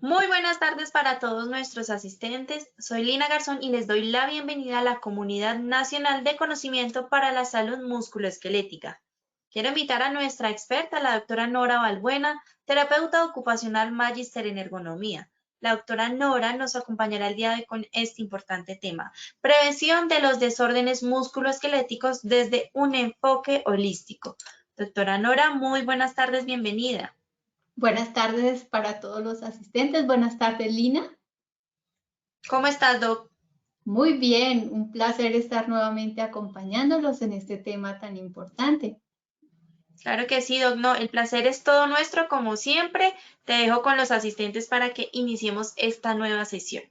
Muy buenas tardes para todos nuestros asistentes. Soy Lina Garzón y les doy la bienvenida a la Comunidad Nacional de Conocimiento para la Salud Musculoesquelética. Quiero invitar a nuestra experta, la doctora Nora Balbuena, terapeuta ocupacional magíster en ergonomía. La doctora Nora nos acompañará el día de hoy con este importante tema, prevención de los desórdenes musculoesqueléticos desde un enfoque holístico. Doctora Nora, muy buenas tardes, bienvenida. Buenas tardes para todos los asistentes. Buenas tardes, Lina. ¿Cómo estás, Doc? Muy bien, un placer estar nuevamente acompañándolos en este tema tan importante. Claro que sí, Doc. No, el placer es todo nuestro, como siempre. Te dejo con los asistentes para que iniciemos esta nueva sesión.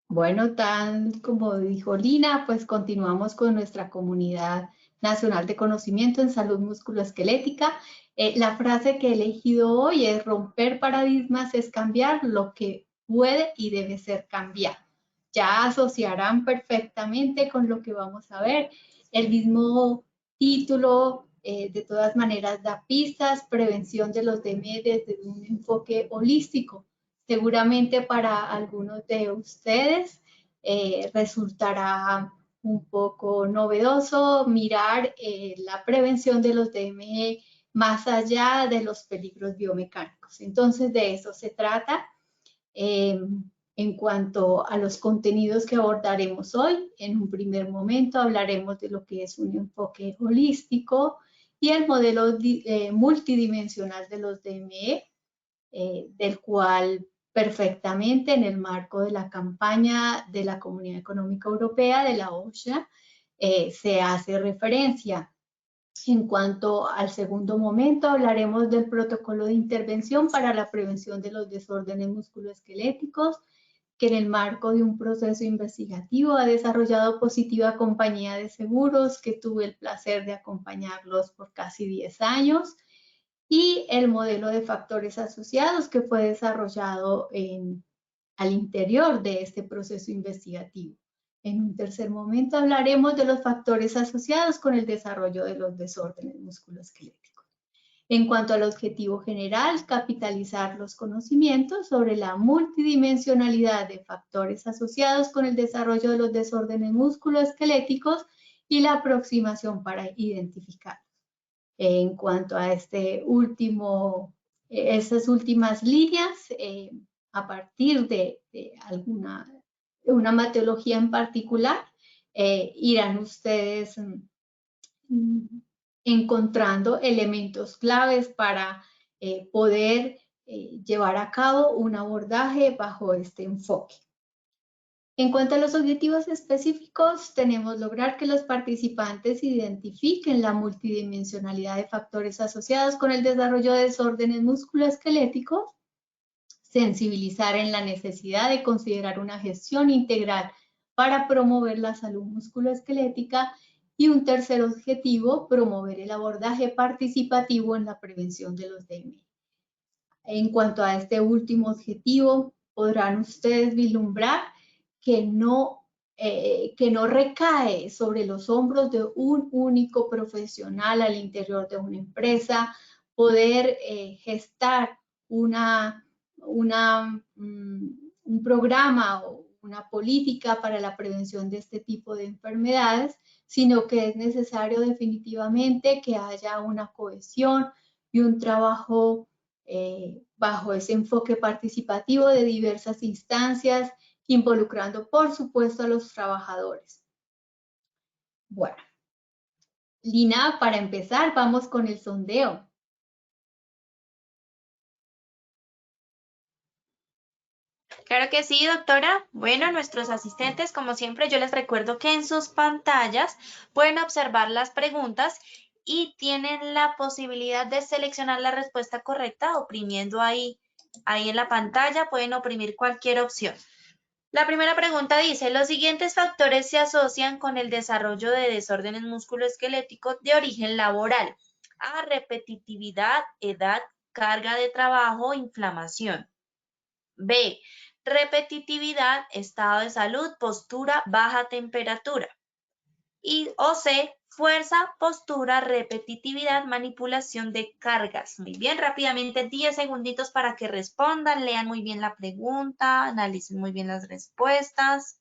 Bueno, tal como dijo Lina, pues continuamos con nuestra Comunidad Nacional de Conocimiento en Salud Musculoesquelética. La frase que he elegido hoy es: romper paradigmas es cambiar lo que puede y debe ser cambiado. Ya asociarán perfectamente con lo que vamos a ver. El mismo título, de todas maneras, da pistas: prevención de los DME desde un enfoque holístico. Seguramente para algunos de ustedes resultará un poco novedoso mirar la prevención de los DME más allá de los peligros biomecánicos. Entonces, de eso se trata. En cuanto a los contenidos que abordaremos hoy, en un primer momento hablaremos de lo que es un enfoque holístico y el modelo multidimensional de los DME, del cual perfectamente en el marco de la campaña de la Comunidad Económica Europea, de la OSHA, se hace referencia. En cuanto al segundo momento, hablaremos del protocolo de intervención para la prevención de los desórdenes musculoesqueléticos, que en el marco de un proceso investigativo ha desarrollado Positiva Compañía de Seguros, que tuve el placer de acompañarlos por casi 10 años, y el modelo de factores asociados que fue desarrollado al interior de este proceso investigativo. En un tercer momento hablaremos de los factores asociados con el desarrollo de los desórdenes musculoesqueléticos. En cuanto al objetivo general, capitalizar los conocimientos sobre la multidimensionalidad de factores asociados con el desarrollo de los desórdenes musculoesqueléticos y la aproximación para identificarlos. En cuanto a esas últimas líneas, a partir de una metodología en particular, irán ustedes encontrando elementos claves para poder llevar a cabo un abordaje bajo este enfoque. En cuanto a los objetivos específicos, tenemos lograr que los participantes identifiquen la multidimensionalidad de factores asociados con el desarrollo de desórdenes musculoesqueléticos, sensibilizar en la necesidad de considerar una gestión integral para promover la salud musculoesquelética, y un tercer objetivo, promover el abordaje participativo en la prevención de los DME. En cuanto a este último objetivo, podrán ustedes vislumbrar que no recae sobre los hombros de un único profesional al interior de una empresa poder gestar un programa o una política para la prevención de este tipo de enfermedades, sino que es necesario definitivamente que haya una cohesión y un trabajo bajo ese enfoque participativo de diversas instancias, involucrando, por supuesto, a los trabajadores. Bueno, Lina, para empezar, vamos con el sondeo. Claro que sí, doctora. Bueno, nuestros asistentes, como siempre, yo les recuerdo que en sus pantallas pueden observar las preguntas y tienen la posibilidad de seleccionar la respuesta correcta oprimiendo ahí en la pantalla. Pueden oprimir cualquier opción. La primera pregunta dice: los siguientes factores se asocian con el desarrollo de desórdenes musculoesqueléticos de origen laboral. A, repetitividad, edad, carga de trabajo, inflamación. B, repetitividad, estado de salud, postura, baja temperatura. O C, fuerza, postura, repetitividad, manipulación de cargas. Muy bien, rápidamente 10 segunditos para que respondan, lean muy bien la pregunta, analicen muy bien las respuestas.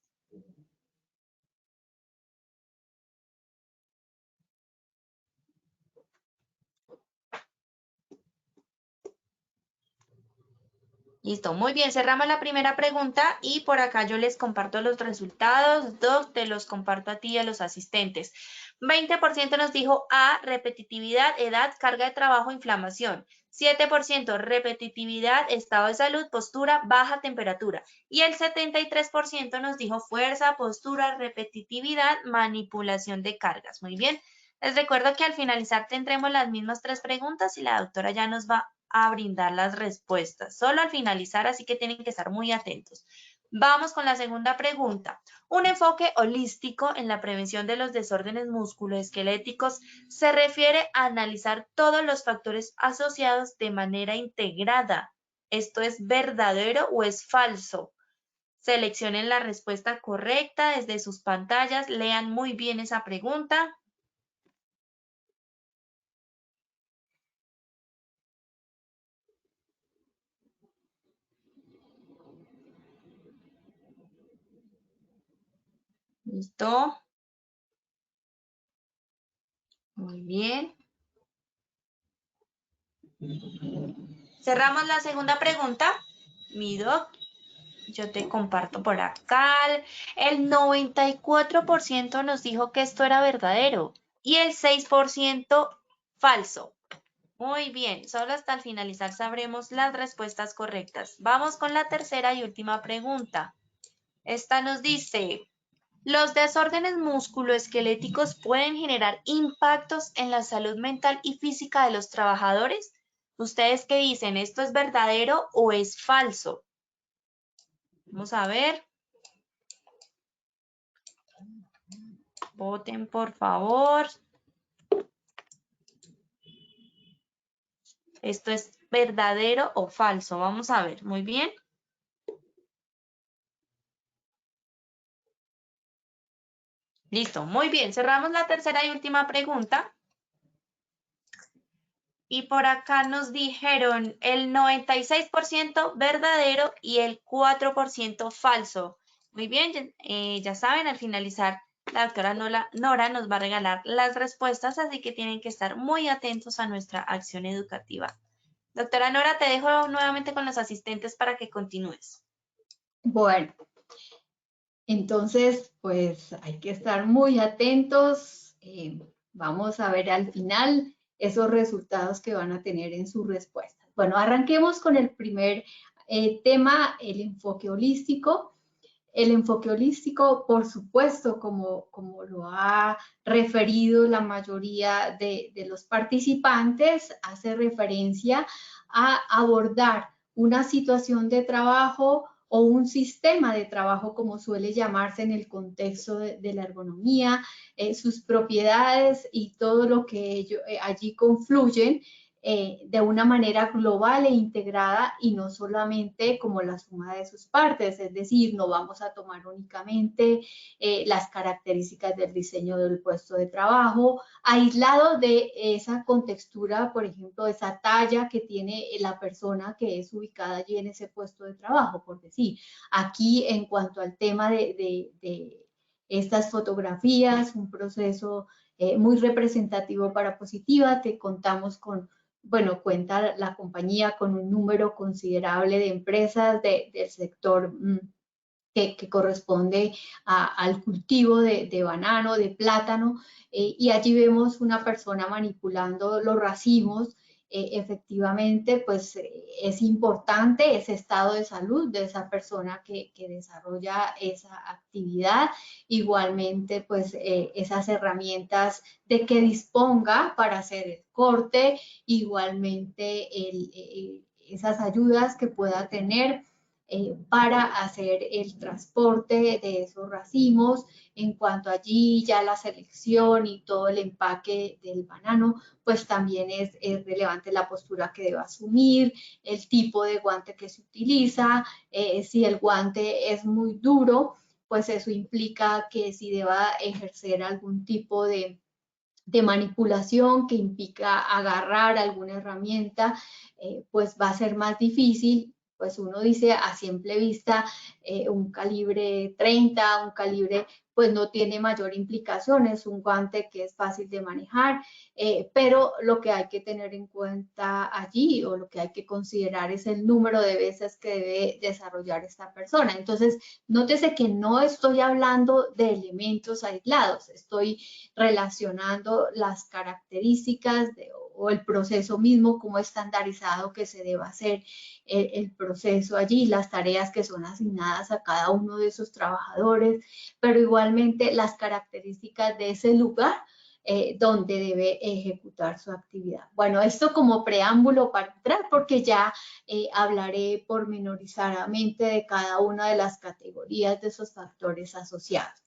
Listo, muy bien, cerramos la primera pregunta y por acá yo les comparto los resultados. Doc, te los comparto a ti y a los asistentes. 20% nos dijo A, repetitividad, edad, carga de trabajo, inflamación. 7% repetitividad, estado de salud, postura, baja temperatura. Y el 73% nos dijo fuerza, postura, repetitividad, manipulación de cargas. Muy bien. Les recuerdo que al finalizar tendremos las mismas 3 preguntas y la doctora ya nos va a brindar las respuestas. Solo al finalizar, así que tienen que estar muy atentos. Vamos con la segunda pregunta. Un enfoque holístico en la prevención de los desórdenes musculoesqueléticos se refiere a analizar todos los factores asociados de manera integrada. ¿Esto es verdadero o es falso? Seleccionen la respuesta correcta desde sus pantallas, lean muy bien esa pregunta. ¿Listo? Muy bien. Cerramos la segunda pregunta. Mi doc, yo te comparto por acá. El 94% nos dijo que esto era verdadero y el 6% falso. Muy bien, solo hasta el finalizar sabremos las respuestas correctas. Vamos con la tercera y última pregunta. Esta nos dice, ¿los desórdenes musculoesqueléticos pueden generar impactos en la salud mental y física de los trabajadores? ¿Ustedes qué dicen? ¿Esto es verdadero o es falso? Vamos a ver. Voten, por favor. ¿Esto es verdadero o falso? Vamos a ver. Muy bien. Listo. Muy bien. Cerramos la tercera y última pregunta. Y por acá nos dijeron el 96% verdadero y el 4% falso. Muy bien, ya saben, al finalizar, la doctora Nora nos va a regalar las respuestas, así que tienen que estar muy atentos a nuestra acción educativa. Doctora Nora, te dejo nuevamente con los asistentes para que continúes. Bueno, entonces, pues hay que estar muy atentos. Vamos a ver al final esos resultados que van a tener en sus respuestas. Bueno, arranquemos con el primer tema, el enfoque holístico. El enfoque holístico, por supuesto, como lo ha referido la mayoría de los participantes, hace referencia a abordar una situación de trabajo o un sistema de trabajo, como suele llamarse en el contexto de la ergonomía, sus propiedades y todo lo que allí confluyen de una manera global e integrada y no solamente como la suma de sus partes, es decir, no vamos a tomar únicamente las características del diseño del puesto de trabajo, aislado de esa contextura, por ejemplo, esa talla que tiene la persona que es ubicada allí en ese puesto de trabajo, por decir. Aquí, en cuanto al tema de estas fotografías, un proceso muy representativo para Positiva, te contamos con bueno, cuenta la compañía con un número considerable de empresas del sector que corresponde al cultivo de banano, de plátano, y allí vemos una persona manipulando los racimos. Efectivamente, pues es importante ese estado de salud de esa persona que desarrolla esa actividad. Igualmente, pues esas herramientas de que disponga para hacer el corte, igualmente esas ayudas que pueda tener para hacer el transporte de esos racimos. En cuanto allí ya la selección y todo el empaque del banano, pues también es relevante la postura que deba asumir, el tipo de guante que se utiliza, si el guante es muy duro, pues eso implica que si deba ejercer algún tipo de de manipulación que implica agarrar alguna herramienta, pues va a ser más difícil. Pues uno dice a simple vista un calibre 30, un calibre pues no tiene mayor implicación, es un guante que es fácil de manejar, pero lo que hay que tener en cuenta allí o lo que hay que considerar es el número de veces que debe desarrollar esta persona. Entonces, nótese que no estoy hablando de elementos aislados, estoy relacionando las características o el proceso mismo como estandarizado que se deba hacer el proceso allí, las tareas que son asignadas a cada uno de esos trabajadores, pero igualmente las características de ese lugar donde debe ejecutar su actividad. Bueno, esto como preámbulo para entrar, porque ya hablaré pormenorizadamente de cada una de las categorías de esos factores asociados.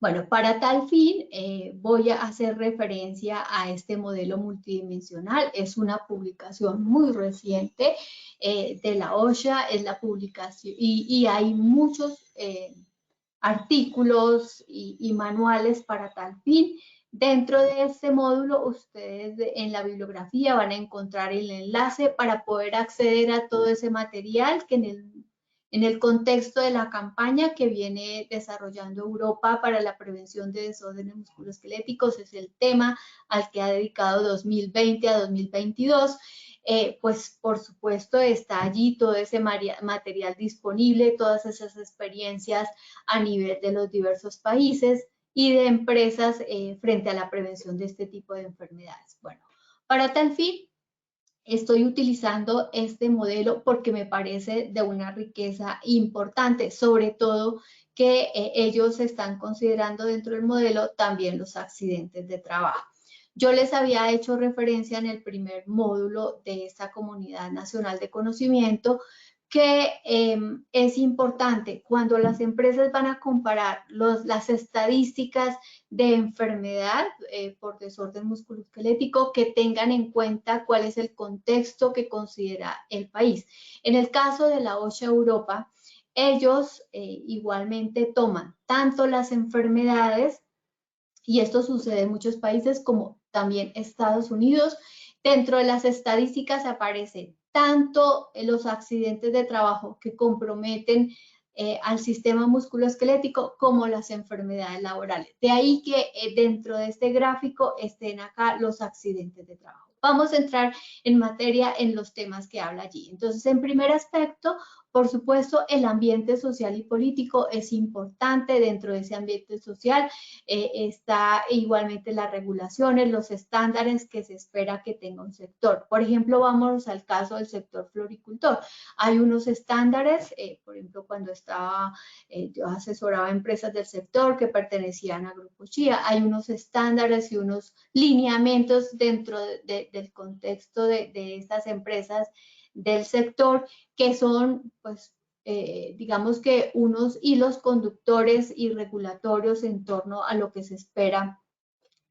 Bueno, para tal fin voy a hacer referencia a este modelo multidimensional. Es una publicación muy reciente de la OSHA, es la publicación y hay muchos artículos y manuales para tal fin. Dentro de este módulo, ustedes en la bibliografía van a encontrar el enlace para poder acceder a todo ese material que en el contexto de la campaña que viene desarrollando Europa para la prevención de desórdenes musculoesqueléticos, es el tema al que ha dedicado 2020 a 2022. Pues por supuesto está allí todo ese material disponible, todas esas experiencias a nivel de los diversos países y de empresas frente a la prevención de este tipo de enfermedades. Bueno, para tal fin, estoy utilizando este modelo porque me parece de una riqueza importante, sobre todo que ellos están considerando dentro del modelo también los accidentes de trabajo. Yo les había hecho referencia en el primer módulo de esta Comunidad Nacional de Conocimiento que es importante cuando las empresas van a comparar las estadísticas de enfermedad por desorden musculoesquelético, que tengan en cuenta cuál es el contexto que considera el país. En el caso de la OSHA Europa, ellos igualmente toman tanto las enfermedades, y esto sucede en muchos países como también Estados Unidos. Dentro de las estadísticas aparecen tanto los accidentes de trabajo que comprometen al sistema musculoesquelético como las enfermedades laborales. De ahí que dentro de este gráfico estén acá los accidentes de trabajo. Vamos a entrar en materia en los temas que habla allí. Entonces, en primer aspecto, por supuesto, el ambiente social y político es importante. Dentro de ese ambiente social está igualmente las regulaciones, los estándares que se espera que tenga un sector. Por ejemplo, vamos al caso del sector floricultor. Hay unos estándares, por ejemplo, cuando yo asesoraba empresas del sector que pertenecían a Grupo Chía, hay unos estándares y unos lineamientos dentro del contexto de estas empresas del sector que son, pues, digamos que unos hilos conductores y regulatorios en torno a lo que se espera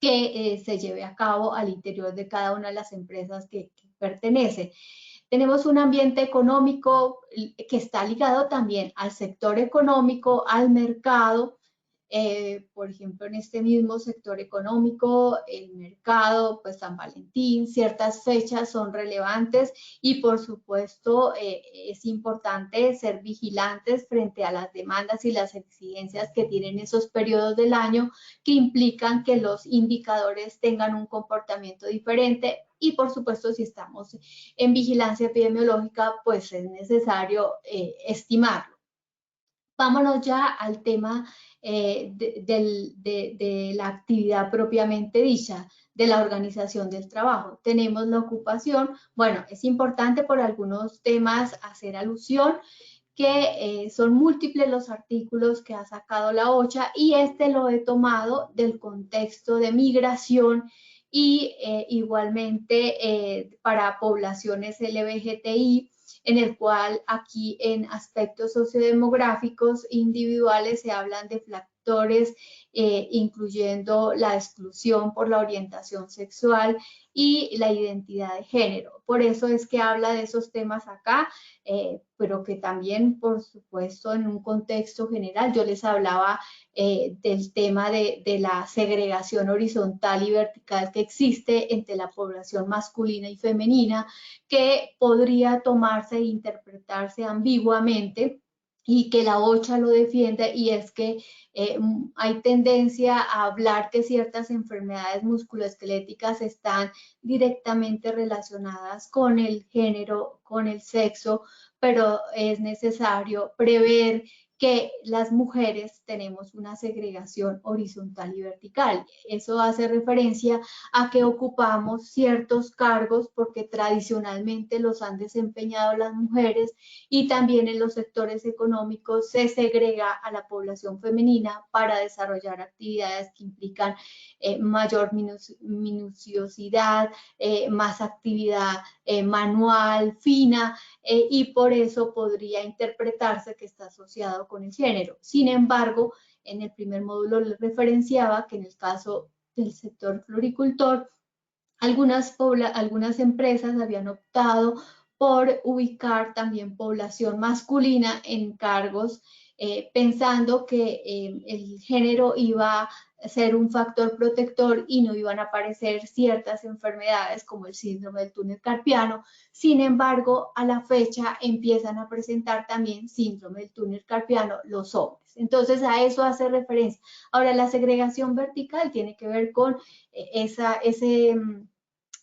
que se lleve a cabo al interior de cada una de las empresas que pertenece. Tenemos un ambiente económico que está ligado también al sector económico, al mercado. Por ejemplo, en este mismo sector económico, el mercado, pues San Valentín, ciertas fechas son relevantes y por supuesto es importante ser vigilantes frente a las demandas y las exigencias que tienen esos periodos del año que implican que los indicadores tengan un comportamiento diferente y por supuesto si estamos en vigilancia epidemiológica pues es necesario estimarlo. Vámonos ya al tema de la actividad propiamente dicha, de la organización del trabajo. Tenemos la ocupación. Bueno, es importante por algunos temas hacer alusión que son múltiples los artículos que ha sacado la OCHA y este lo he tomado del contexto de migración y igualmente para poblaciones LGBTI, en el cual aquí en aspectos sociodemográficos individuales se hablan de factores, incluyendo la exclusión por la orientación sexual y la identidad de género. Por eso es que habla de esos temas acá, pero que también, por supuesto, en un contexto general, yo les hablaba del tema de la segregación horizontal y vertical que existe entre la población masculina y femenina, que podría tomarse e interpretarse ambiguamente, y que la OCHA lo defiende, y es que hay tendencia a hablar que ciertas enfermedades musculoesqueléticas están directamente relacionadas con el género, con el sexo, pero es necesario prever que las mujeres tenemos una segregación horizontal y vertical. Eso hace referencia a que ocupamos ciertos cargos porque tradicionalmente los han desempeñado las mujeres, y también en los sectores económicos se segrega a la población femenina para desarrollar actividades que implican mayor minuciosidad, más actividad manual, fina, y por eso podría interpretarse que está asociado con el género. Sin embargo, en el primer módulo les referenciaba que en el caso del sector floricultor, algunas empresas habían optado por ubicar también población masculina en cargos, pensando que el género iba a ser un factor protector y no iban a aparecer ciertas enfermedades como el síndrome del túnel carpiano. Sin embargo, a la fecha empiezan a presentar también síndrome del túnel carpiano los hombres. Entonces, a eso hace referencia. Ahora, la segregación vertical tiene que ver con ese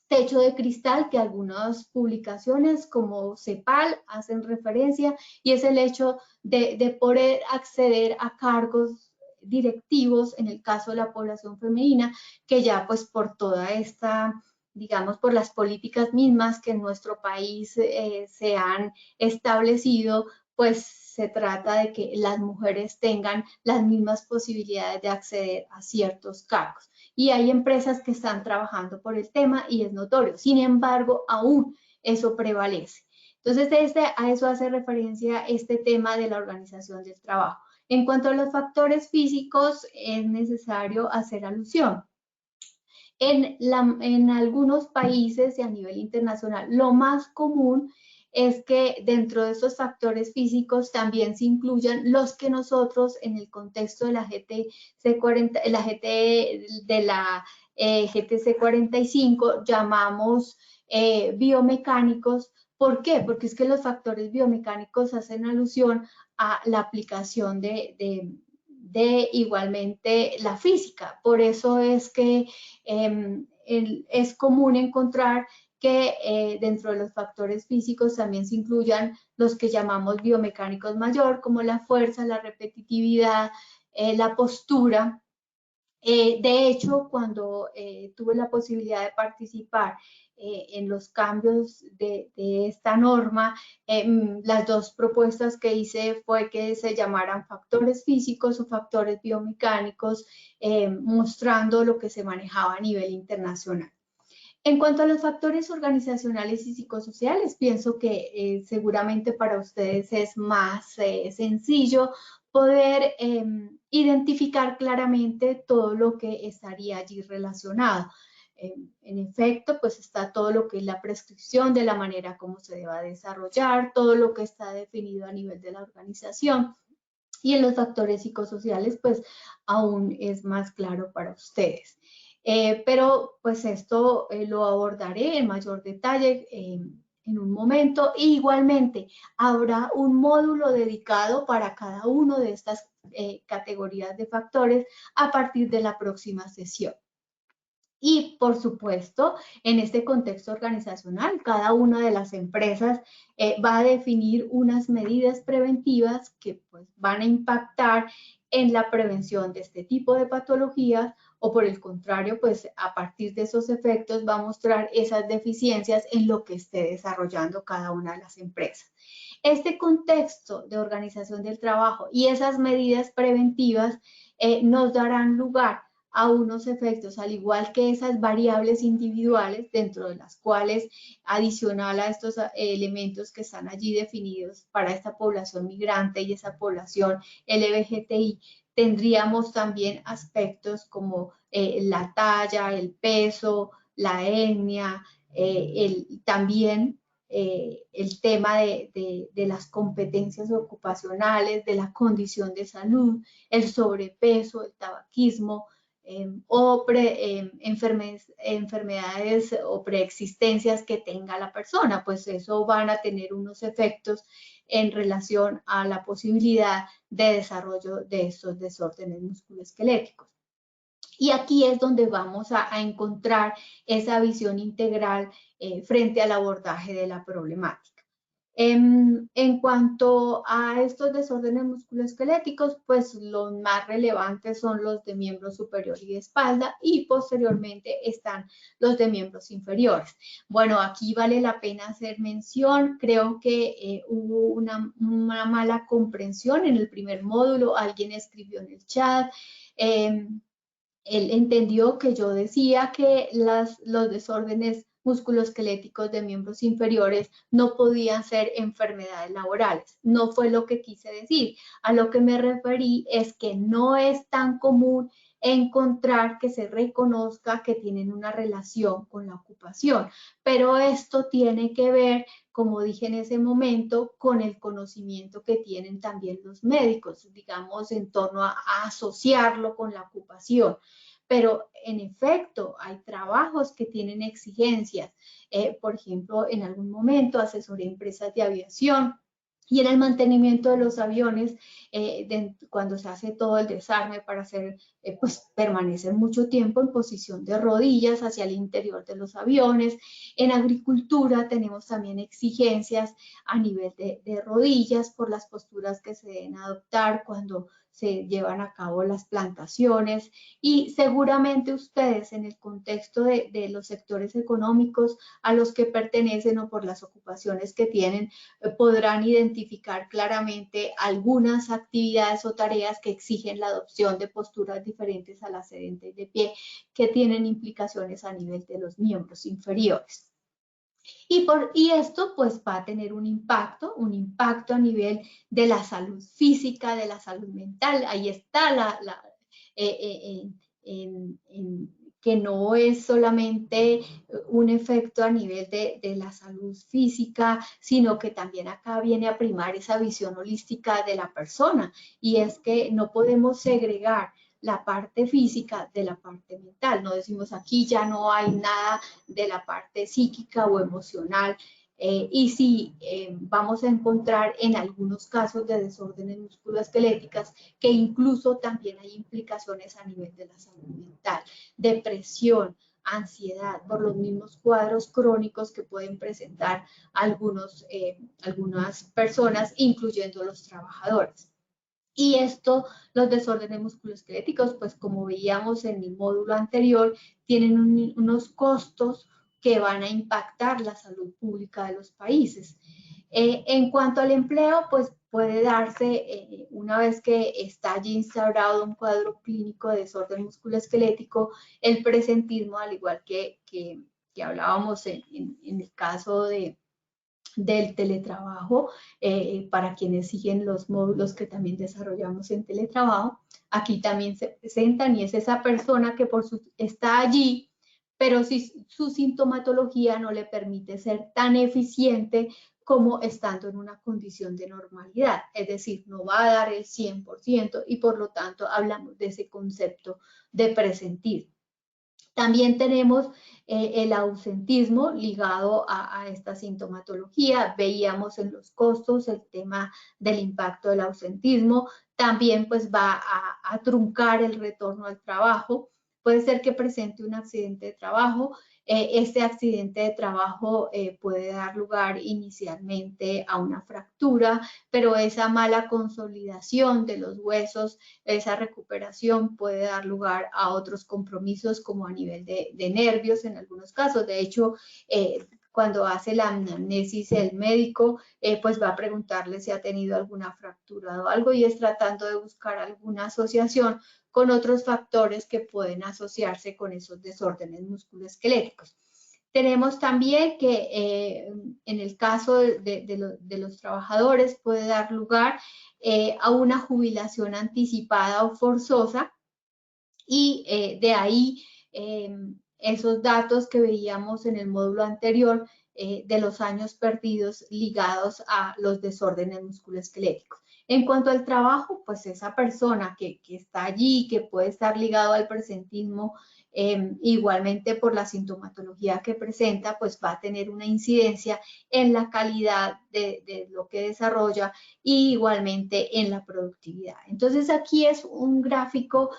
techo de cristal que algunas publicaciones como CEPAL hacen referencia, y es el hecho de poder acceder a cargos directivos en el caso de la población femenina, que ya pues por toda esta, digamos, por las políticas mismas que en nuestro país se han establecido, pues se trata de que las mujeres tengan las mismas posibilidades de acceder a ciertos cargos. Y hay empresas que están trabajando por el tema y es notorio. Sin embargo, aún eso prevalece. Entonces, a eso hace referencia este tema de la organización del trabajo. En cuanto a los factores físicos, es necesario hacer alusión. En algunos países y a nivel internacional, lo más común es que dentro de esos factores físicos también se incluyan los que nosotros en el contexto de la GTC 40, GTC 45 llamamos biomecánicos. ¿Por qué? Porque es que los factores biomecánicos hacen alusión a la aplicación de igualmente la física. Por eso es que es común encontrar que dentro de los factores físicos también se incluyan los que llamamos biomecánicos mayor, como la fuerza, la repetitividad, la postura. De hecho, cuando tuve la posibilidad de participar en los cambios de esta norma, las dos propuestas que hice fue que se llamaran factores físicos o factores biomecánicos, mostrando lo que se manejaba a nivel internacional. En cuanto a los factores organizacionales y psicosociales, pienso que seguramente para ustedes es más sencillo poder identificar claramente todo lo que estaría allí relacionado. En efecto, pues está todo lo que es la prescripción de la manera como se deba desarrollar, todo lo que está definido a nivel de la organización. Y en los factores psicosociales, pues aún es más claro para ustedes. Pero pues esto lo abordaré en mayor detalle en un momento. E igualmente, habrá un módulo dedicado para cada una de estas categorías de factores a partir de la próxima sesión. Y, por supuesto, en este contexto organizacional, cada una de las empresas va a definir unas medidas preventivas que pues, van a impactar en la prevención de este tipo de patologías, o por el contrario, pues a partir de esos efectos va a mostrar esas deficiencias en lo que esté desarrollando cada una de las empresas. Este contexto de organización del trabajo y esas medidas preventivas nos darán lugar a unos efectos, al igual que esas variables individuales, dentro de las cuales, adicional a estos elementos que están allí definidos para esta población migrante y esa población LGBTI, tendríamos también aspectos como la talla, el peso, la etnia, también el tema de las competencias ocupacionales, de la condición de salud, el sobrepeso, el tabaquismo, enfermedades o preexistencias que tenga la persona, pues eso van a tener unos efectos en relación a la posibilidad de desarrollo de estos desórdenes musculoesqueléticos. Y aquí es donde vamos a encontrar esa visión integral frente al abordaje de la problemática. En cuanto a estos desórdenes musculoesqueléticos, pues los más relevantes son los de miembro superior y de espalda, y posteriormente están los de miembros inferiores. Bueno, aquí vale la pena hacer mención, creo que hubo una mala comprensión en el primer módulo, alguien escribió en el chat, él entendió que yo decía que los desórdenes musculoesqueléticos de miembros inferiores no podían ser enfermedades laborales. No fue lo que quise decir. A lo que me referí es que no es tan común encontrar que se reconozca que tienen una relación con la ocupación, pero esto tiene que ver, como dije en ese momento, con el conocimiento que tienen también los médicos, digamos, en torno a asociarlo con la ocupación. Pero en efecto, hay trabajos que tienen exigencias. Por ejemplo, en algún momento asesoré empresas de aviación y en el mantenimiento de los aviones, cuando se hace todo el desarme para hacer, pues permanecer mucho tiempo en posición de rodillas hacia el interior de los aviones. En agricultura tenemos también exigencias a nivel de rodillas por las posturas que se deben adoptar cuando se llevan a cabo las plantaciones, y seguramente ustedes en el contexto de los sectores económicos a los que pertenecen o por las ocupaciones que tienen, podrán identificar claramente algunas actividades o tareas que exigen la adopción de posturas diferentes a la sedente y de pie, que tienen implicaciones a nivel de los miembros inferiores. Y esto pues va a tener un impacto a nivel de la salud física, de la salud mental. Ahí está que no es solamente un efecto a nivel de la salud física, sino que también acá viene a primar esa visión holística de la persona, y es que no podemos segregar la parte física de la parte mental. No decimos aquí ya no hay nada de la parte psíquica o emocional, y sí vamos a encontrar en algunos casos de desórdenes musculoesqueléticas que incluso también hay implicaciones a nivel de la salud mental, depresión, ansiedad, por los mismos cuadros crónicos que pueden presentar algunas personas, incluyendo los trabajadores. Y esto, los desórdenes musculoesqueléticos, pues como veíamos en el módulo anterior, tienen unos costos que van a impactar la salud pública de los países. En cuanto al empleo, pues puede darse, una vez que está allí instaurado un cuadro clínico de desorden musculoesquelético, el presentismo, al igual que hablábamos en el caso del teletrabajo, para quienes siguen los módulos que también desarrollamos en teletrabajo, aquí también se presentan, y es esa persona que está allí, pero si su sintomatología no le permite ser tan eficiente como estando en una condición de normalidad, es decir, no va a dar el 100%, y por lo tanto hablamos de ese concepto de presentismo. También tenemos el ausentismo ligado a esta sintomatología. Veíamos en los costos el tema del impacto del ausentismo. También pues va a truncar el retorno al trabajo. Puede ser que presente un accidente de trabajo. Este accidente de trabajo puede dar lugar inicialmente a una fractura, pero esa mala consolidación de los huesos, esa recuperación puede dar lugar a otros compromisos, como a nivel de nervios en algunos casos. De hecho, cuando hace la anamnesis el médico, pues va a preguntarle si ha tenido alguna fractura o algo, y es tratando de buscar alguna asociación con otros factores que pueden asociarse con esos desórdenes musculoesqueléticos. Tenemos también que en el caso de los trabajadores puede dar lugar a una jubilación anticipada o forzosa, y de ahí esos datos que veíamos en el módulo anterior de los años perdidos ligados a los desórdenes musculoesqueléticos. En cuanto al trabajo, pues esa persona que está allí, que puede estar ligado al presentismo, igualmente por la sintomatología que presenta, pues va a tener una incidencia en la calidad de lo que desarrolla y igualmente en la productividad. Entonces aquí es un gráfico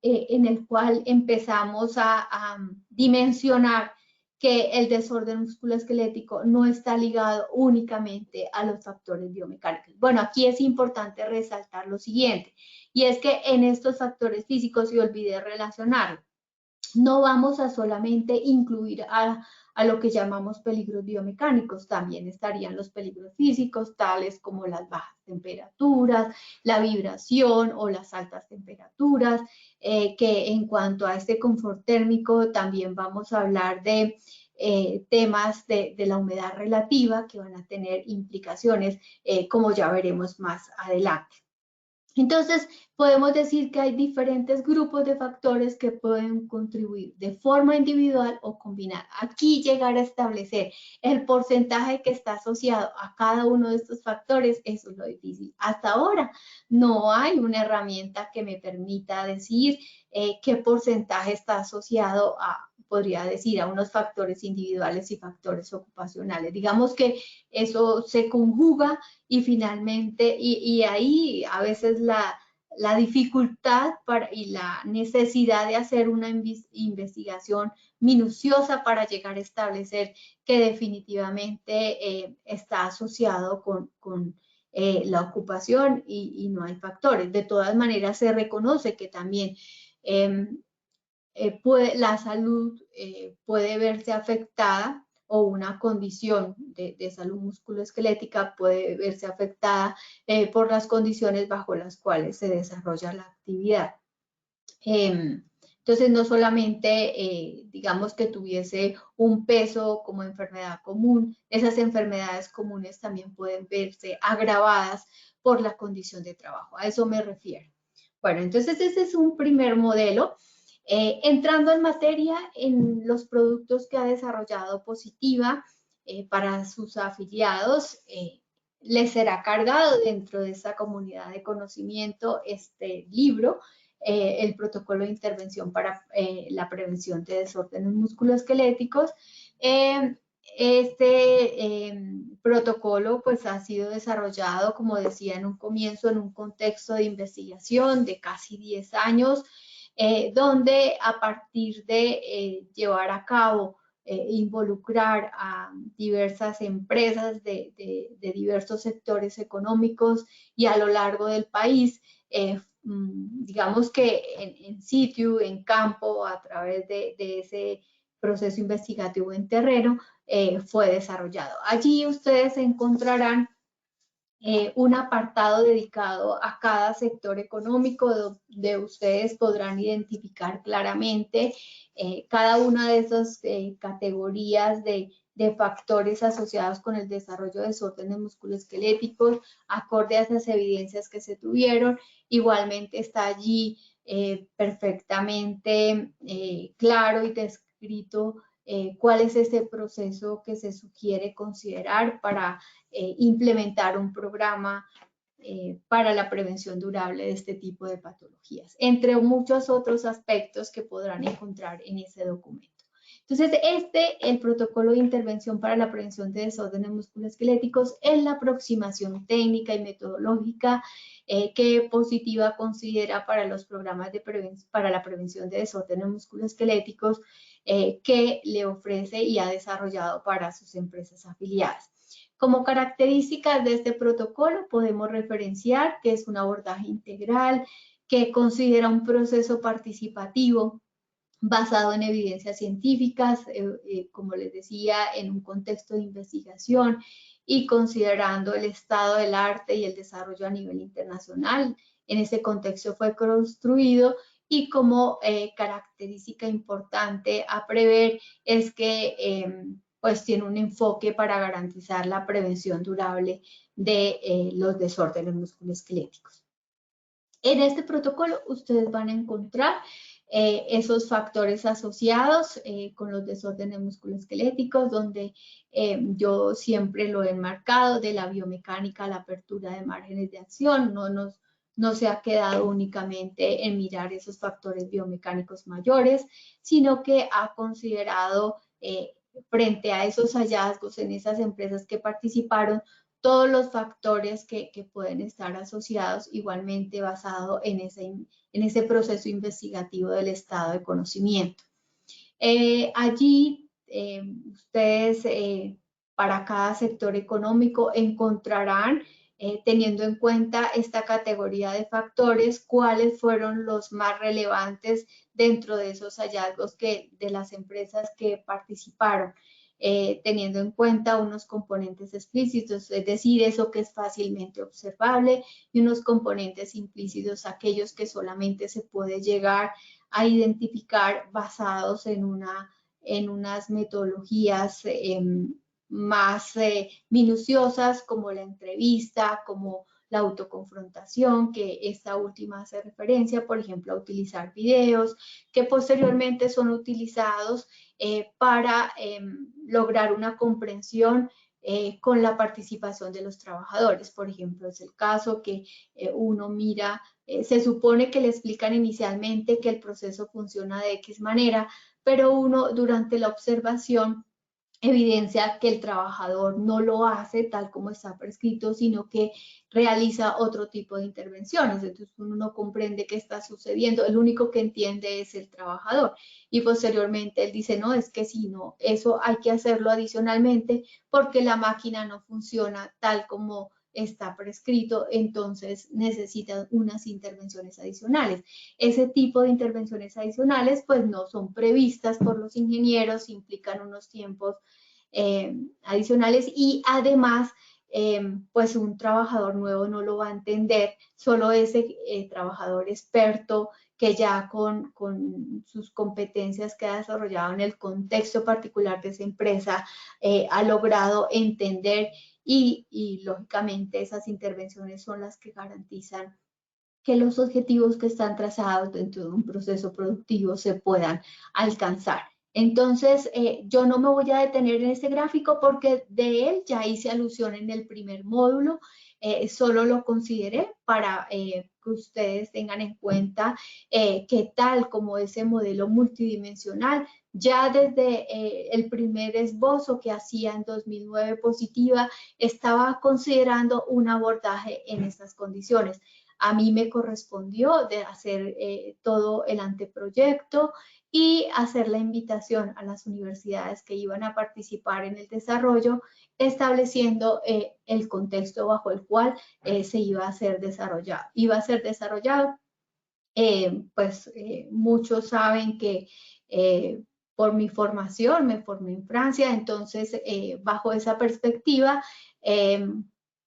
en el cual empezamos a dimensionar que el desorden musculoesquelético no está ligado únicamente a los factores biomecánicos. Bueno, aquí es importante resaltar lo siguiente, y es que en estos factores físicos, y olvidé relacionarlo, no vamos a solamente incluir a lo que llamamos peligros biomecánicos, también estarían los peligros físicos, tales como las bajas temperaturas, la vibración o las altas temperaturas, que en cuanto a este confort térmico también vamos a hablar de temas de la humedad relativa que van a tener implicaciones, como ya veremos más adelante. Entonces, podemos decir que hay diferentes grupos de factores que pueden contribuir de forma individual o combinada. Aquí llegar a establecer el porcentaje que está asociado a cada uno de estos factores, eso es lo difícil. Hasta ahora no hay una herramienta que me permita decir qué porcentaje está asociado a, podría decir, a unos factores individuales y factores ocupacionales. Digamos que eso se conjuga y finalmente, y ahí a veces la dificultad y la necesidad de hacer una investigación minuciosa para llegar a establecer que definitivamente está asociado con la ocupación y no hay factores. De todas maneras, se reconoce que también la salud puede verse afectada, o una condición de salud musculoesquelética puede verse afectada por las condiciones bajo las cuales se desarrolla la actividad. Entonces, no solamente, digamos, que tuviese un peso como enfermedad común, esas enfermedades comunes también pueden verse agravadas por la condición de trabajo. A eso me refiero. Bueno, entonces ese es un primer modelo. Entrando en materia, en los productos que ha desarrollado Positiva para sus afiliados, les será cargado dentro de esa comunidad de conocimiento este libro, el protocolo de intervención para la prevención de desórdenes musculoesqueléticos. Este protocolo pues ha sido desarrollado, como decía en un comienzo, en un contexto de investigación de casi 10 años, donde a partir de llevar a cabo, involucrar a diversas empresas de diversos sectores económicos y a lo largo del país, digamos que en situ, en campo, a través de ese proceso investigativo en terreno, fue desarrollado. Allí ustedes encontrarán un apartado dedicado a cada sector económico, donde ustedes podrán identificar claramente cada una de esas categorías de factores asociados con el desarrollo de desórdenes musculoesqueléticos, acorde a esas evidencias que se tuvieron. Igualmente está allí perfectamente claro y descrito cuál es ese proceso que se sugiere considerar para implementar un programa para la prevención durable de este tipo de patologías, entre muchos otros aspectos que podrán encontrar en ese documento. Entonces, el protocolo de intervención para la prevención de desórdenes musculoesqueléticos es la aproximación técnica y metodológica que Positiva considera para los programas para la prevención de desórdenes musculoesqueléticos que le ofrece y ha desarrollado para sus empresas afiliadas. Como características de este protocolo podemos referenciar que es un abordaje integral, que considera un proceso participativo basado en evidencias científicas, como les decía, en un contexto de investigación y considerando el estado del arte y el desarrollo a nivel internacional. En ese contexto fue construido Y como característica importante a prever es que pues tiene un enfoque para garantizar la prevención durable de los desórdenes musculoesqueléticos. En este protocolo ustedes van a encontrar esos factores asociados con los desórdenes musculoesqueléticos, donde yo siempre lo he enmarcado de la biomecánica a la apertura de márgenes de acción. No se ha quedado únicamente en mirar esos factores biomecánicos mayores, sino que ha considerado frente a esos hallazgos en esas empresas que participaron, todos los factores que pueden estar asociados, igualmente basado en ese proceso investigativo del estado de conocimiento. Allí ustedes para cada sector económico encontrarán, teniendo en cuenta esta categoría de factores, cuáles fueron los más relevantes dentro de esos hallazgos de las empresas que participaron. Teniendo en cuenta unos componentes explícitos, es decir, eso que es fácilmente observable, y unos componentes implícitos, aquellos que solamente se puede llegar a identificar basados en unas metodologías más minuciosas, como la entrevista, como la autoconfrontación, que esta última hace referencia, por ejemplo, a utilizar videos, que posteriormente son utilizados para lograr una comprensión con la participación de los trabajadores. Por ejemplo, es el caso que uno mira, se supone que le explican inicialmente que el proceso funciona de X manera, pero uno durante la observación evidencia que el trabajador no lo hace tal como está prescrito, sino que realiza otro tipo de intervenciones. Entonces uno no comprende qué está sucediendo, el único que entiende es el trabajador. Y posteriormente él dice, no, es que si no, eso hay que hacerlo adicionalmente porque la máquina no funciona tal como está prescrito, entonces necesitan unas intervenciones adicionales. Ese tipo de intervenciones adicionales pues no son previstas por los ingenieros, implican unos tiempos adicionales y además pues un trabajador nuevo no lo va a entender, solo ese trabajador experto que ya con sus competencias que ha desarrollado en el contexto particular de esa empresa ha logrado entender y lógicamente esas intervenciones son las que garantizan que los objetivos que están trazados dentro de un proceso productivo se puedan alcanzar. Entonces, yo no me voy a detener en este gráfico porque de él ya hice alusión en el primer módulo, solo lo consideré para que ustedes tengan en cuenta que tal como ese modelo multidimensional, ya desde el primer esbozo que hacía en 2009 Positiva, estaba considerando un abordaje en estas condiciones. A mí me correspondió de hacer todo el anteproyecto y hacer la invitación a las universidades que iban a participar en el desarrollo, estableciendo el contexto bajo el cual se iba a ser desarrollado. Pues muchos saben que por mi formación me formé en Francia, entonces bajo esa perspectiva,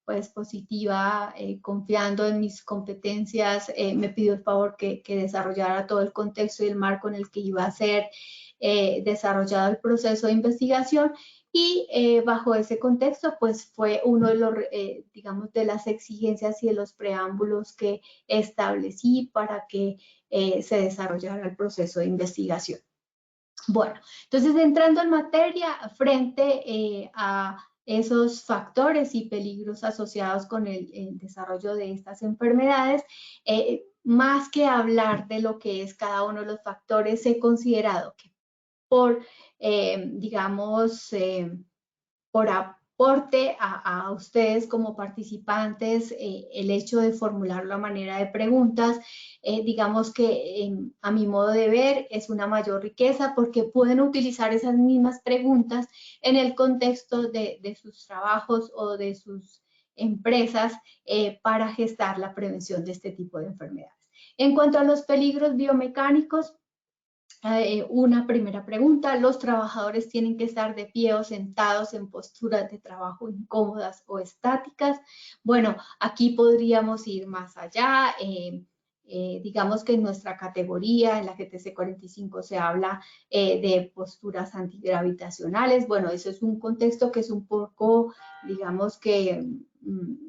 pues Positiva, confiando en mis competencias, me pidió el favor que desarrollara todo el contexto y el marco en el que iba a ser desarrollado el proceso de investigación. Y bajo ese contexto, pues fue uno de los, digamos, de las exigencias y de los preámbulos que establecí para que se desarrollara el proceso de investigación. Bueno, entonces entrando en materia, frente a esos factores y peligros asociados con el desarrollo de estas enfermedades, más que hablar de lo que es cada uno de los factores, he considerado que por, digamos, por aporte a ustedes como participantes, el hecho de formular la manera de preguntas, digamos que a mi modo de ver es una mayor riqueza porque pueden utilizar esas mismas preguntas en el contexto de sus trabajos o de sus empresas para gestar la prevención de este tipo de enfermedades. En cuanto a los peligros biomecánicos, una primera pregunta, ¿los trabajadores tienen que estar de pie o sentados en posturas de trabajo incómodas o estáticas? Bueno, aquí podríamos ir más allá. digamos que en nuestra categoría, en la GTC 45, se habla de posturas antigravitacionales. Bueno, eso es un contexto que es un poco, digamos que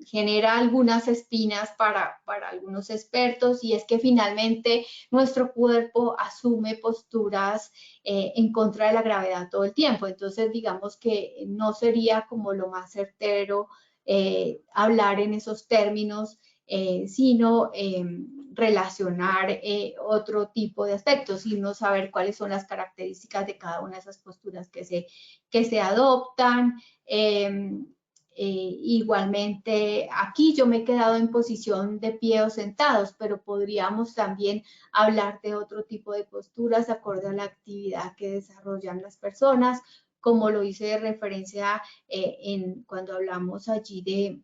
genera algunas espinas para algunos expertos, y es que finalmente nuestro cuerpo asume posturas en contra de la gravedad todo el tiempo. Entonces, digamos que no sería como lo más certero hablar en esos términos, sino relacionar otro tipo de aspectos, sino saber cuáles son las características de cada una de esas posturas que se adoptan. Igualmente, aquí yo me he quedado en posición de pie o sentados, pero podríamos también hablar de otro tipo de posturas acorde a la actividad que desarrollan las personas, como lo hice de referencia cuando hablamos allí de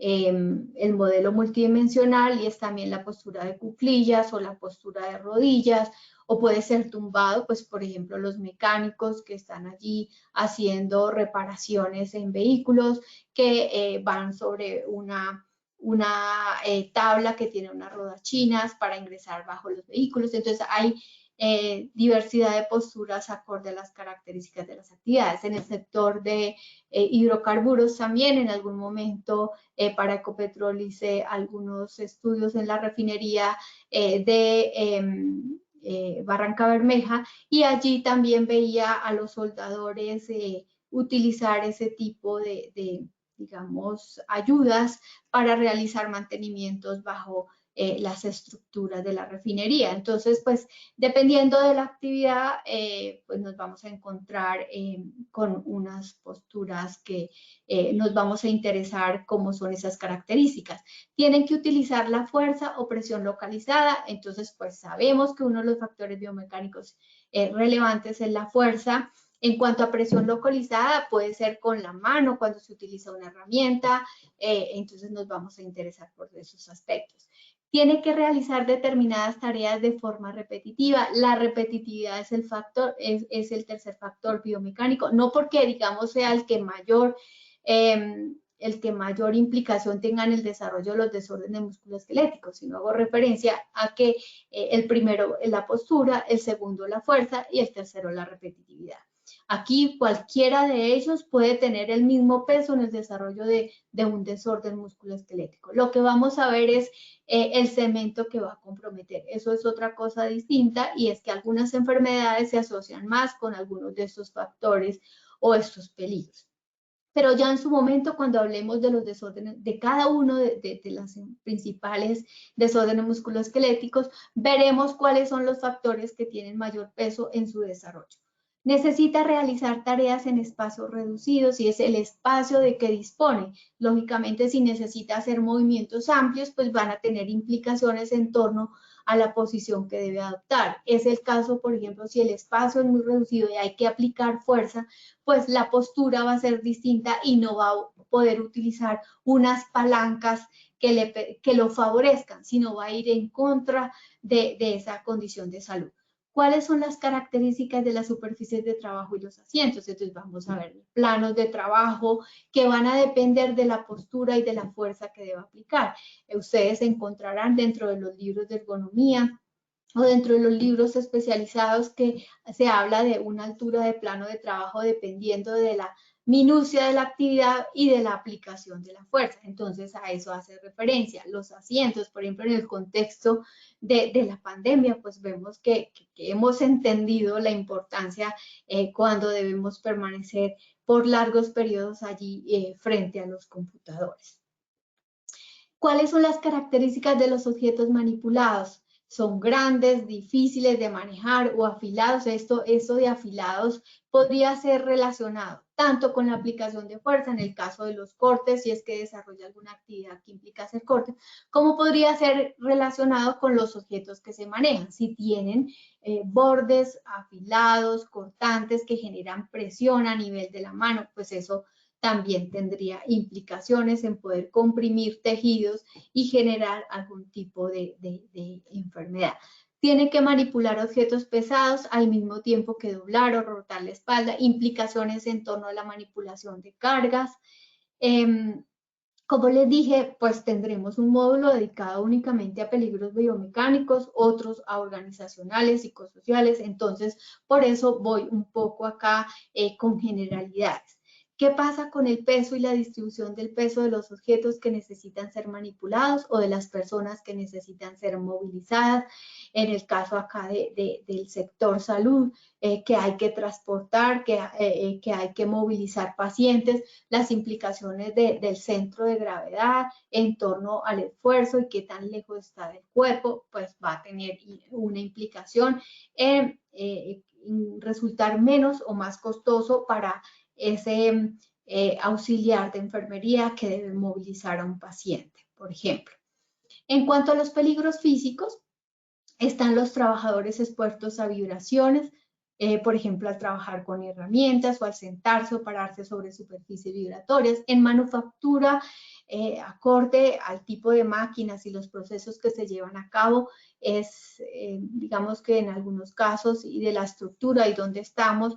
el modelo multidimensional, y es también la postura de cuclillas o la postura de rodillas, o puede ser tumbado, pues por ejemplo los mecánicos que están allí haciendo reparaciones en vehículos que van sobre una tabla que tiene unas rodachinas para ingresar bajo los vehículos. Entonces hay diversidad de posturas acorde a las características de las actividades. En el sector de hidrocarburos también en algún momento para Ecopetrol hice algunos estudios en la refinería de Barranca Bermeja, y allí también veía a los soldadores utilizar ese tipo de, digamos, ayudas para realizar mantenimientos bajo las estructuras de la refinería. Entonces, pues, dependiendo de la actividad, pues nos vamos a encontrar con unas posturas que nos vamos a interesar cómo son esas características. Tienen que utilizar la fuerza o presión localizada. Entonces, pues sabemos que uno de los factores biomecánicos relevantes es la fuerza. En cuanto a presión localizada, puede ser con la mano cuando se utiliza una herramienta. Entonces nos vamos a interesar por esos aspectos. Tiene que realizar determinadas tareas de forma repetitiva. La repetitividad es el factor, es el tercer factor biomecánico, no porque, digamos, sea el que mayor implicación tenga en el desarrollo de los desórdenes musculoesqueléticos, sino hago referencia a que el primero es la postura, el segundo la fuerza y el tercero la repetitividad. Aquí cualquiera de ellos puede tener el mismo peso en el desarrollo de un desorden musculoesquelético. Lo que vamos a ver es el cemento que va a comprometer. Eso es otra cosa distinta, y es que algunas enfermedades se asocian más con algunos de estos factores o estos peligros. Pero ya en su momento, cuando hablemos de los desórdenes, de cada uno de las principales desórdenes musculoesqueléticos, veremos cuáles son los factores que tienen mayor peso en su desarrollo. Necesita realizar tareas en espacios reducidos, y es el espacio de que dispone. Lógicamente, si necesita hacer movimientos amplios, pues van a tener implicaciones en torno a la posición que debe adoptar. Es el caso, por ejemplo, si el espacio es muy reducido y hay que aplicar fuerza, pues la postura va a ser distinta y no va a poder utilizar unas palancas que lo favorezcan, sino va a ir en contra de esa condición de salud. ¿Cuáles son las características de las superficies de trabajo y los asientos? Entonces vamos a ver planos de trabajo que van a depender de la postura y de la fuerza que deba aplicar. Ustedes encontrarán dentro de los libros de ergonomía o dentro de los libros especializados que se habla de una altura de plano de trabajo dependiendo de la minucia de la actividad y de la aplicación de la fuerza. Entonces, a eso hace referencia. Los asientos, por ejemplo, en el contexto de la pandemia, pues vemos que hemos entendido la importancia cuando debemos permanecer por largos periodos allí frente a los computadores. ¿Cuáles son las características de los objetos manipulados? Son grandes, difíciles de manejar o afilados. Eso de afilados podría ser relacionado tanto con la aplicación de fuerza en el caso de los cortes, si es que desarrolla alguna actividad que implica hacer cortes, como podría ser relacionado con los objetos que se manejan. Si tienen bordes afilados, cortantes, que generan presión a nivel de la mano, pues eso también tendría implicaciones en poder comprimir tejidos y generar algún tipo de enfermedad. Tiene que manipular objetos pesados al mismo tiempo que doblar o rotar la espalda, implicaciones en torno a la manipulación de cargas. Como les dije, pues tendremos un módulo dedicado únicamente a peligros biomecánicos, otros a organizacionales, psicosociales. Entonces, por eso voy un poco acá con generalidades. ¿Qué pasa con el peso y la distribución del peso de los objetos que necesitan ser manipulados o de las personas que necesitan ser movilizadas? En el caso acá del sector salud, que hay que transportar, que hay que movilizar pacientes, las implicaciones del centro de gravedad en torno al esfuerzo y qué tan lejos está del cuerpo, pues va a tener una implicación en resultar menos o más costoso para ese auxiliar de enfermería que debe movilizar a un paciente, por ejemplo. En cuanto a los peligros físicos, están los trabajadores expuestos a vibraciones, por ejemplo, al trabajar con herramientas o al sentarse o pararse sobre superficies vibratorias. En manufactura, acorde al tipo de máquinas y los procesos que se llevan a cabo, digamos que en algunos casos y de la estructura y donde estamos,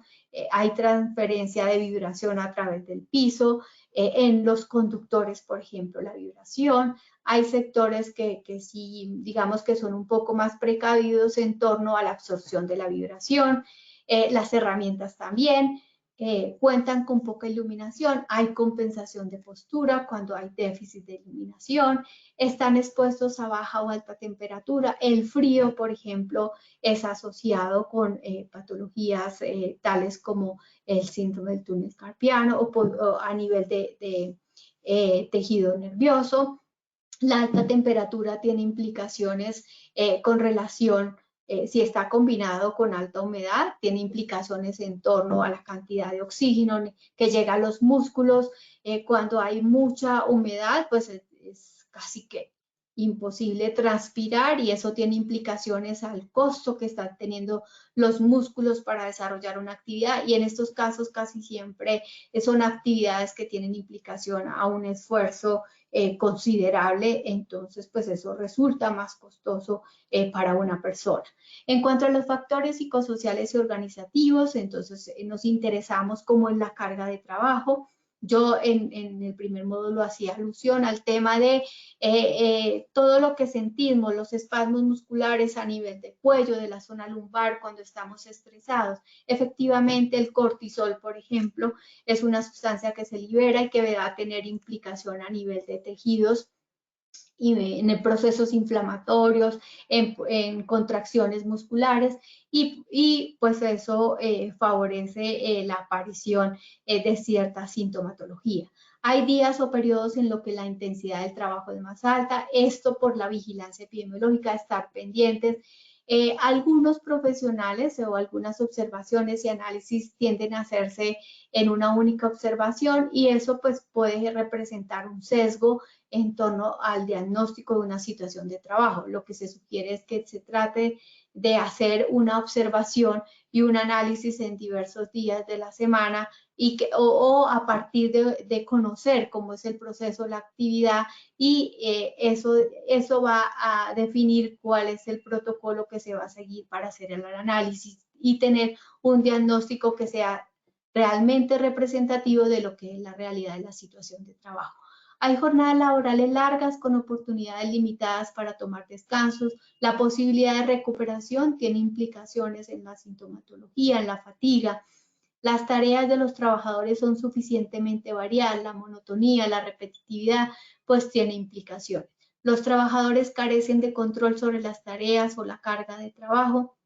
hay transferencia de vibración a través del piso. En los conductores, por ejemplo, la vibración. Hay sectores que sí, digamos que son un poco más precavidos en torno a la absorción de la vibración. Las herramientas también cuentan con poca iluminación. Hay compensación de postura cuando hay déficit de iluminación. Están expuestos a baja o alta temperatura. El frío, por ejemplo, es asociado con patologías tales como el síndrome del túnel carpiano o a nivel de tejido nervioso. La alta temperatura tiene implicaciones con relación, si está combinado con alta humedad, tiene implicaciones en torno a la cantidad de oxígeno que llega a los músculos. Cuando hay mucha humedad, pues es casi que imposible transpirar y eso tiene implicaciones al costo que están teniendo los músculos para desarrollar una actividad y en estos casos casi siempre son actividades que tienen implicación a un esfuerzo considerable, entonces pues eso resulta más costoso para una persona. En cuanto a los factores psicosociales y organizativos, entonces nos interesamos como en la carga de trabajo. Yo en el primer módulo hacía alusión al tema de todo lo que sentimos, los espasmos musculares a nivel de cuello, de la zona lumbar cuando estamos estresados. Efectivamente, el cortisol, por ejemplo, es una sustancia que se libera y que va a tener implicación a nivel de tejidos y en procesos inflamatorios, en contracciones musculares y pues eso favorece la aparición de cierta sintomatología. Hay días o periodos en los que la intensidad del trabajo es más alta, esto por la vigilancia epidemiológica, estar pendientes. Algunos profesionales o algunas observaciones y análisis tienden a hacerse en una única observación y eso pues puede representar un sesgo en torno al diagnóstico de una situación de trabajo. Lo que se sugiere es que se trate de hacer una observación y un análisis en diversos días de la semana y o a partir de conocer cómo es el proceso, la actividad y eso va a definir cuál es el protocolo que se va a seguir para hacer el análisis y tener un diagnóstico que sea realmente representativo de lo que es la realidad de la situación de trabajo. Hay jornadas laborales largas con oportunidades limitadas para tomar descansos. La posibilidad de recuperación tiene implicaciones en la sintomatología, en la fatiga. Las tareas de los trabajadores son suficientemente variadas. La monotonía, la repetitividad, pues tiene implicaciones. Los trabajadores carecen de control sobre las tareas o la carga de trabajo.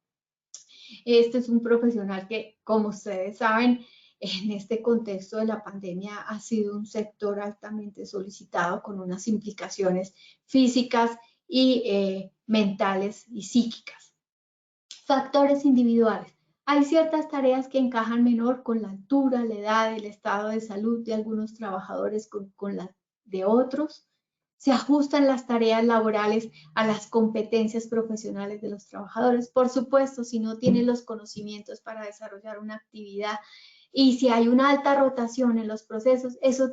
Este es un profesional que, como ustedes saben, en este contexto de la pandemia ha sido un sector altamente solicitado con unas implicaciones físicas y mentales y psíquicas. Factores individuales. Hay ciertas tareas que encajan menor con la altura, la edad, el estado de salud de algunos trabajadores con la de otros. Se ajustan las tareas laborales a las competencias profesionales de los trabajadores. Por supuesto, si no tienen los conocimientos para desarrollar una actividad y si hay una alta rotación en los procesos, eso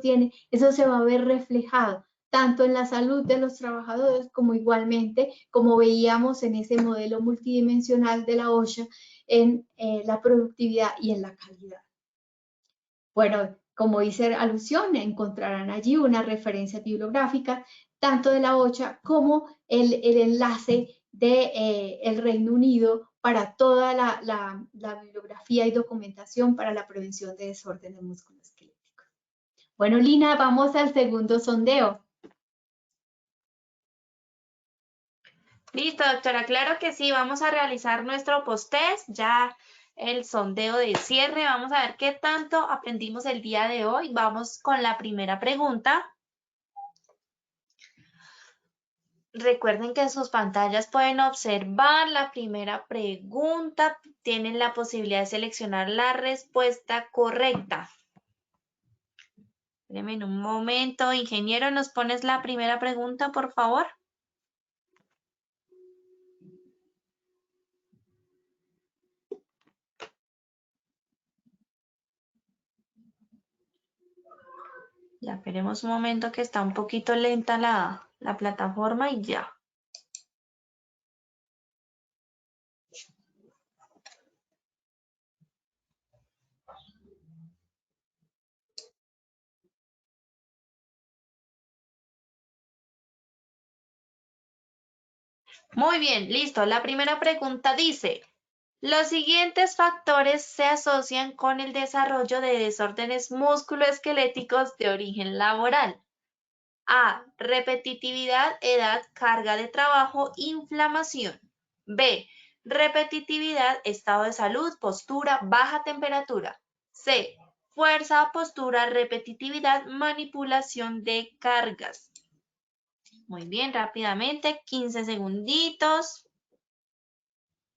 se va a ver reflejado tanto en la salud de los trabajadores como igualmente, como veíamos en ese modelo multidimensional de la OSHA, en la productividad y en la calidad. Bueno, como hice alusión, encontrarán allí una referencia bibliográfica tanto de la OCHA como el enlace de el Reino Unido para toda la bibliografía y documentación para la prevención de desórdenes musculoesqueléticos. Bueno, Lina, vamos al segundo sondeo. Listo, doctora, claro que sí, vamos a realizar nuestro post-test, ya el sondeo de cierre, vamos a ver qué tanto aprendimos el día de hoy. Vamos con la primera pregunta. Recuerden que en sus pantallas pueden observar la primera pregunta, tienen la posibilidad de seleccionar la respuesta correcta. Espérenme un momento, ingeniero, ¿nos pones la primera pregunta, por favor? Ya, esperemos un momento que está un poquito lenta la plataforma y ya. Muy bien, listo. La primera pregunta dice, los siguientes factores se asocian con el desarrollo de desórdenes musculoesqueléticos de origen laboral. A. Repetitividad, edad, carga de trabajo, inflamación. B. Repetitividad, estado de salud, postura, baja temperatura. C. Fuerza, postura, repetitividad, manipulación de cargas. Muy bien, rápidamente, 15 segunditos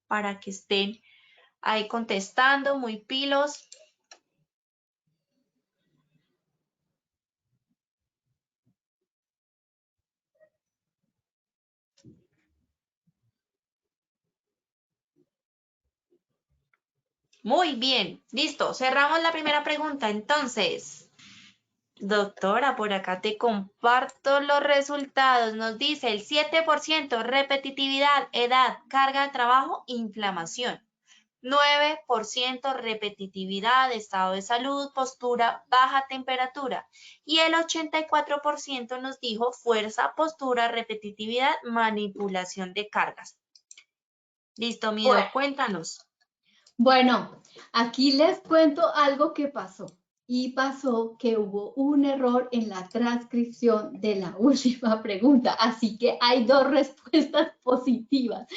para que estén ahí contestando, muy pilos. Muy bien, listo. Cerramos la primera pregunta. Entonces, doctora, por acá te comparto los resultados. Nos dice el 7% repetitividad, edad, carga de trabajo, inflamación. 9% repetitividad, estado de salud, postura, baja temperatura. Y el 84% nos dijo fuerza, postura, repetitividad, manipulación de cargas. Listo, Mido, cuéntanos. Bueno, aquí les cuento algo que pasó. Y pasó que hubo un error en la transcripción de la última pregunta. Así que hay dos respuestas positivas.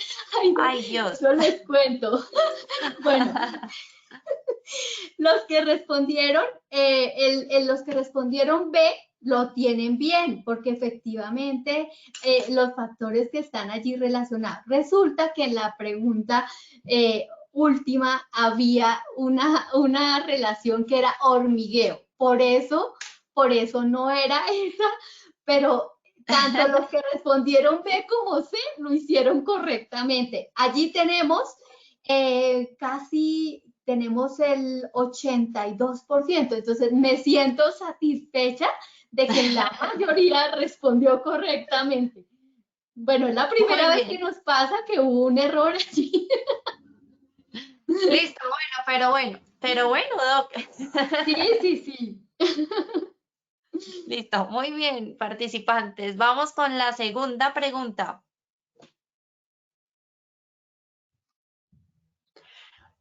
Ay, Dios. Yo les cuento. Bueno, los que respondieron, los que respondieron B lo tienen bien, porque efectivamente los factores que están allí relacionados. Resulta que en la pregunta última había una relación que era hormigueo. Por eso no era esa, pero tanto los que respondieron B como C lo hicieron correctamente. Allí tenemos tenemos el 82%, entonces me siento satisfecha de que la mayoría respondió correctamente. Bueno, es la primera vez que nos pasa que hubo un error allí. Listo, pero bueno, Doc. Sí. Listo, muy bien, participantes. Vamos con la segunda pregunta.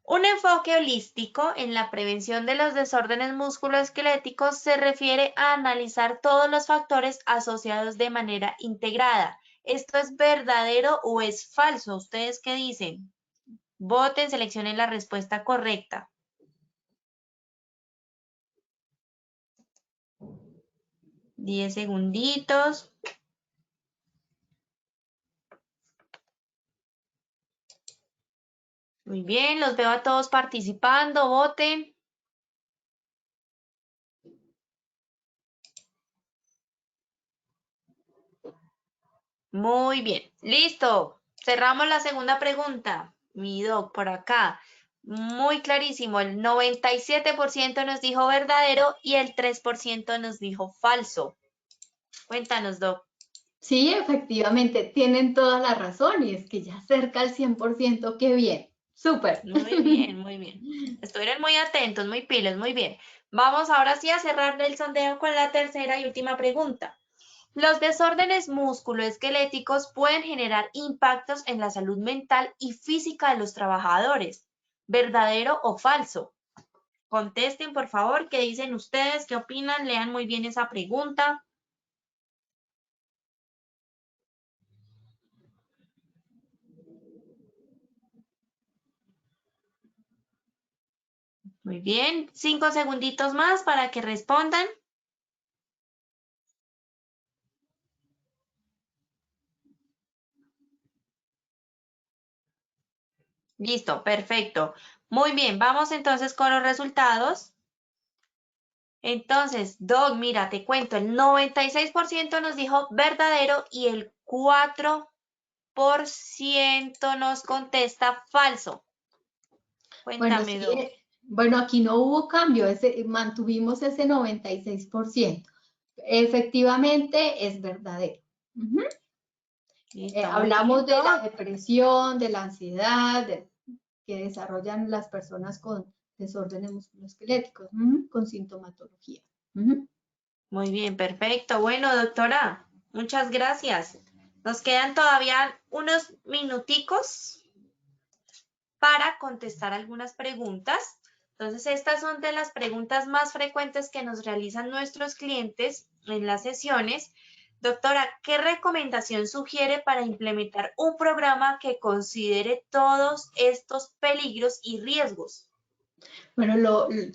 Un enfoque holístico en la prevención de los desórdenes musculoesqueléticos se refiere a analizar todos los factores asociados de manera integrada. ¿Esto es verdadero o es falso? ¿Ustedes qué dicen? Voten, seleccionen la respuesta correcta. Diez segunditos. Muy bien, los veo a todos participando, voten. Muy bien, listo. Cerramos la segunda pregunta. Mi doc, por acá. Muy clarísimo, el 97% nos dijo verdadero y el 3% nos dijo falso. Cuéntanos, doc. Sí, efectivamente, tienen toda la razón y es que ya cerca al 100%, qué bien, súper. Muy bien, muy bien. Estuvieron muy atentos, muy pilos, muy bien. Vamos ahora sí a cerrar el sondeo con la tercera y última pregunta. Los desórdenes musculoesqueléticos pueden generar impactos en la salud mental y física de los trabajadores. ¿Verdadero o falso? Contesten, por favor, ¿qué dicen ustedes? ¿Qué opinan? Lean muy bien esa pregunta. Muy bien, 5 segunditos más para que respondan. Listo, perfecto. Muy bien, vamos entonces con los resultados. Entonces, Doc, mira, te cuento, el 96% nos dijo verdadero y el 4% nos contesta falso. Bueno, Cuéntame, sí, Doc. bueno, aquí no hubo cambio, mantuvimos ese 96%. Efectivamente, es verdadero. Ujú. Listo, muy Hablamos bien, de la Doc. depresión, de la ansiedad, que desarrollan las personas con desórdenes musculoesqueléticos, con sintomatología. Ujú. Muy bien, perfecto. Bueno, doctora, muchas gracias. Nos quedan todavía unos minuticos para contestar algunas preguntas. Entonces, estas son de las preguntas más frecuentes que nos realizan nuestros clientes en las sesiones. Doctora, ¿qué recomendación sugiere para implementar un programa que considere todos estos peligros y riesgos? Bueno,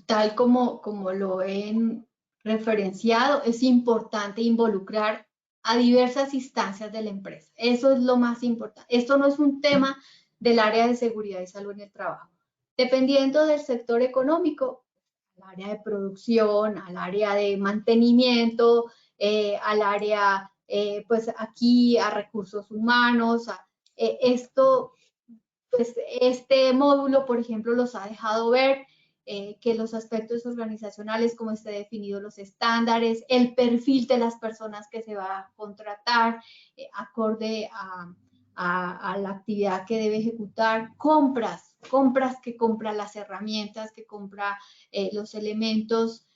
tal como lo he referenciado, es importante involucrar a diversas instancias de la empresa. Eso es lo más importante. Esto no es un tema del área de seguridad y salud en el trabajo. Dependiendo del sector económico, al área de producción, al área de mantenimiento, al área, pues aquí a recursos humanos, esto pues este módulo, por ejemplo, los ha dejado ver que los aspectos organizacionales, como esté definido los estándares, el perfil de las personas que se va a contratar, acorde a la actividad que debe ejecutar, compras que compra las herramientas, que compra los elementos,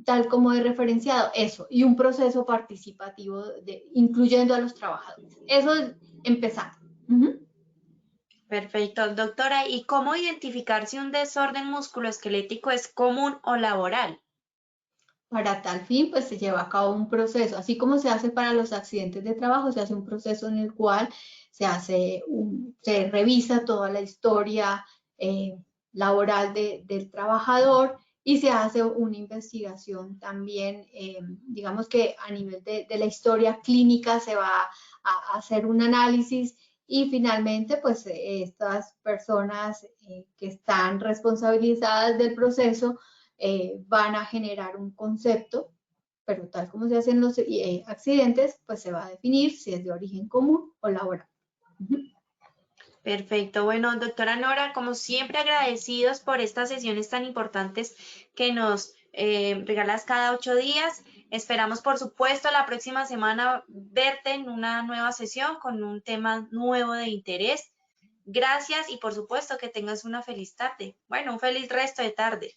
tal como he referenciado, eso, y un proceso participativo incluyendo a los trabajadores. Eso es empezando. Perfecto, doctora. ¿Y cómo identificar si un desorden musculoesquelético es común o laboral? Para tal fin, pues se lleva a cabo un proceso, así como se hace para los accidentes de trabajo, se hace un proceso en el cual se revisa toda la historia laboral del trabajador y se hace una investigación también, digamos que a nivel de la historia clínica se va a hacer un análisis y finalmente, pues estas personas que están responsabilizadas del proceso van a generar un concepto, pero tal como se hacen los accidentes, pues se va a definir si es de origen común o laboral. Perfecto. Bueno, doctora Nora, como siempre agradecidos por estas sesiones tan importantes que nos regalas cada 8 días. Esperamos, por supuesto, la próxima semana verte en una nueva sesión con un tema nuevo de interés. Gracias y por supuesto que tengas una feliz tarde. Bueno, un feliz resto de tarde.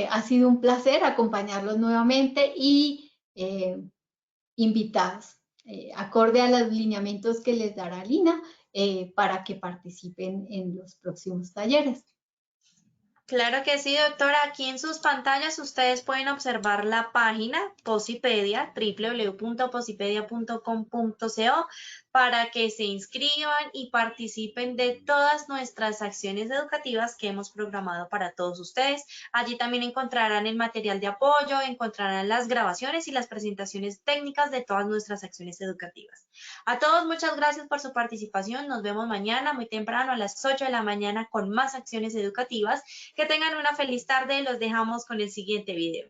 Ha sido un placer acompañarlos nuevamente y invitados, acorde a los lineamientos que les dará Lina, para que participen en los próximos talleres. Claro que sí, doctora. Aquí en sus pantallas ustedes pueden observar la página Posipedia, www.posipedia.com.co, para que se inscriban y participen de todas nuestras acciones educativas que hemos programado para todos ustedes. Allí también encontrarán el material de apoyo, encontrarán las grabaciones y las presentaciones técnicas de todas nuestras acciones educativas. A todos, muchas gracias por su participación. Nos vemos mañana muy temprano a las 8 de la mañana con más acciones educativas. Que tengan una feliz tarde. Los dejamos con el siguiente video.